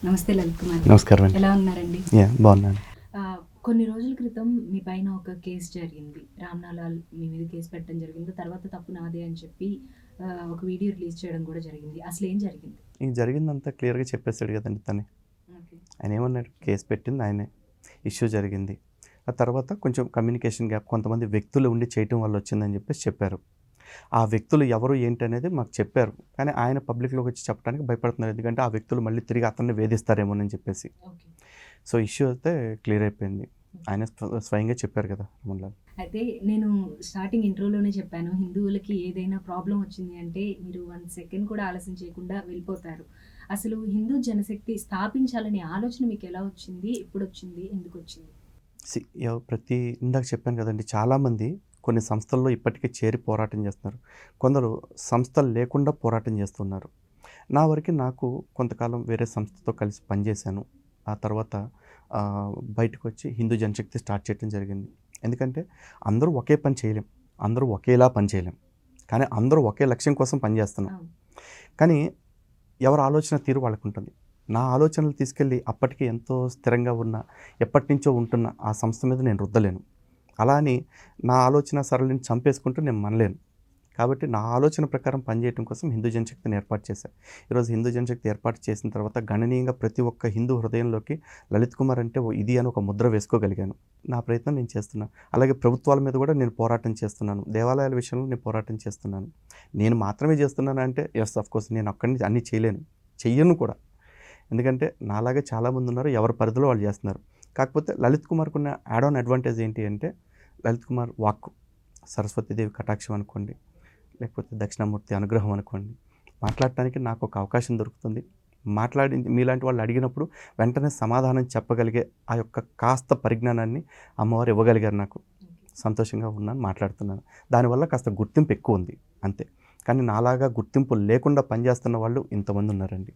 నమస్తే లలిత్ కుమార్. నమస్కారం అండి. ఎలా ఉన్నారండి? బాగున్నాను. కొన్ని రోజుల క్రితం మీ పైన ఒక కేసు జరిగింది. రామ్నాలాల్ మీ మీద కేసు పెట్టడం జరిగింది. తర్వాత తప్పు నాదే అని చెప్పి ఒక వీడియో రిలీజ్ చేయడం కూడా జరిగింది. అసలు ఏం జరిగింది? ఈ జరిగిందంతా క్లియర్గా చెప్పేశాడు కదండి తనే. ఓకే. ఆయన ఏమన్నాడు, కేసు పెట్టింది ఆయనే, ఇష్యూ జరిగింది, ఆ తర్వాత కొంచెం కమ్యూనికేషన్ గ్యాప్ కొంతమంది వ్యక్తులు ఉండి చేయటం వల్ల వచ్చిందని చెప్పేసి చెప్పారు. ఆ వ్యక్తులు ఎవరు ఏంటి అనేది మాకు చెప్పారు, కానీ ఆయన పబ్లిక్లోకి వచ్చి చెప్పడానికి భయపడుతున్నారు. ఎందుకంటే ఆ వ్యక్తులు మళ్ళీ తిరిగి అతన్ని వేధిస్తారేమోనని చెప్పేసి. ఓకే. సో ఇష్యూ అయితే క్లియర్ అయిపోయింది. ఆయన స్వయంగా చెప్పారు కదా రామ్లాల్. అయితే నేను స్టార్టింగ్ ఇంట్రోలోనే చెప్పాను, హిందువులకి ఏదైనా ప్రాబ్లం వచ్చింది అంటే మీరు 1 సెకండ్ కూడా ఆలస్యం చేయకుండా వెళ్ళిపోతారు. అసలు హిందూ జనశక్తి స్థాపించాలనే ఆలోచన మీకు ఎలా వచ్చింది? ఎప్పుడు వచ్చింది? ఎందుకు వచ్చింది? ఇందాక చెప్పాను కదండి, చాలామంది కొన్ని సంస్థల్లో ఇప్పటికీ చేరి పోరాటం చేస్తున్నారు. కొందరు సంస్థలు లేకుండా పోరాటం చేస్తున్నారు. నా వరకు నాకు కొంతకాలం వేరే సంస్థతో కలిసి పనిచేశాను. ఆ తర్వాత బయటకు వచ్చి హిందూ జనశక్తి స్టార్ట్ చేయడం జరిగింది. ఎందుకంటే అందరూ ఒకే పని చేయలేం, అందరూ ఒకేలా పని చేయలేం, కానీ అందరూ ఒకే లక్ష్యం కోసం పనిచేస్తున్నాం. కానీ ఎవరి ఆలోచన తీరు వాళ్ళకు ఉంటుంది. నా ఆలోచనలు తీసుకెళ్ళి అప్పటికి ఎంతో స్థిరంగా ఉన్న, ఎప్పటి నుంచో ఉంటున్న ఆ సంస్థ మీద నేను రుద్దలేను. అలా అని నా ఆలోచన సరళిని చంపేసుకుంటూ నేను మనలేను. కాబట్టి నా ఆలోచన ప్రకారం పనిచేయడం కోసం హిందూ జనశక్తిని ఏర్పాటు చేశాను. ఈరోజు హిందూ జనశక్తి ఏర్పాటు చేసిన తర్వాత గణనీయంగా ప్రతి ఒక్క హిందూ హృదయంలోకి లలిత్ కుమార్ అంటే ఇది అని ఒక ముద్ర వేసుకోగలిగాను. నా ప్రయత్నం నేను చేస్తున్నాను. అలాగే ప్రభుత్వాల మీద కూడా నేను పోరాటం చేస్తున్నాను. దేవాలయాల విషయంలో నేను పోరాటం చేస్తున్నాను. నేను మాత్రమే చేస్తున్నాను అంటే ఎస్ అఫ్కోర్స్ నేను అక్కడి నుంచి అన్నీ చేయలేను, చెయ్యను కూడా. ఎందుకంటే నాలాగే చాలామంది ఉన్నారు, ఎవరి పరిధిలో వాళ్ళు చేస్తున్నారు. కాకపోతే లలిత్ కుమార్కు ఉన్న యాడ్ ఆన్ అడ్వాంటేజ్ ఏంటి అంటే, లలిత్ కుమార్ వాక్కు, సరస్వతీదేవి కటాక్షం అనుకోండి, లేకపోతే దక్షిణామూర్తి అనుగ్రహం అనుకోండి, మాట్లాడటానికి నాకు ఒక అవకాశం దొరుకుతుంది. మాట్లాడి మీలాంటి వాళ్ళు అడిగినప్పుడు వెంటనే సమాధానం చెప్పగలిగే ఆ యొక్క కాస్త పరిజ్ఞానాన్ని అమ్మవారు ఇవ్వగలిగారు నాకు. సంతోషంగా ఉన్నాను, మాట్లాడుతున్నాను. దానివల్ల కాస్త గుర్తింపు ఎక్కువ ఉంది అంతే. కానీ నాలాగా గుర్తింపు లేకుండా పనిచేస్తున్న వాళ్ళు ఇంతమంది ఉన్నారండి.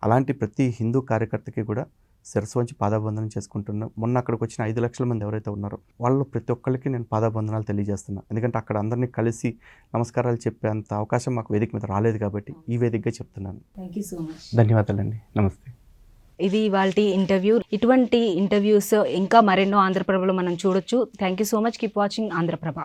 అలాంటి ప్రతి హిందూ కార్యకర్తకి కూడా శిరస్సు వంచి పాదాబంధనం చేసుకుంటున్నాం. మొన్న అక్కడికి వచ్చిన 5 లక్షల మంది ఎవరైతే ఉన్నారో వాళ్ళు ప్రతి ఒక్కరికి నేను పాదాబంధనాలు తెలియజేస్తున్నాను. ఎందుకంటే అక్కడ అందరినీ కలిసి నమస్కారాలు చెప్పే అంత అవకాశం మాకు వేదిక మీద రాలేదు కాబట్టి ఈ వేదికగా చెప్తున్నాను. Thank you so much. ధన్యవాదాలండి. నమస్తే. ఇది ఇవాల్టి ఇంటర్వ్యూ. ఇటువంటి ఇంటర్వ్యూస్ ఇంకా మరెన్నో ఆంధ్రప్రభలో మనం చూడొచ్చు. Thank you so much. Keep watching Andhraprabha.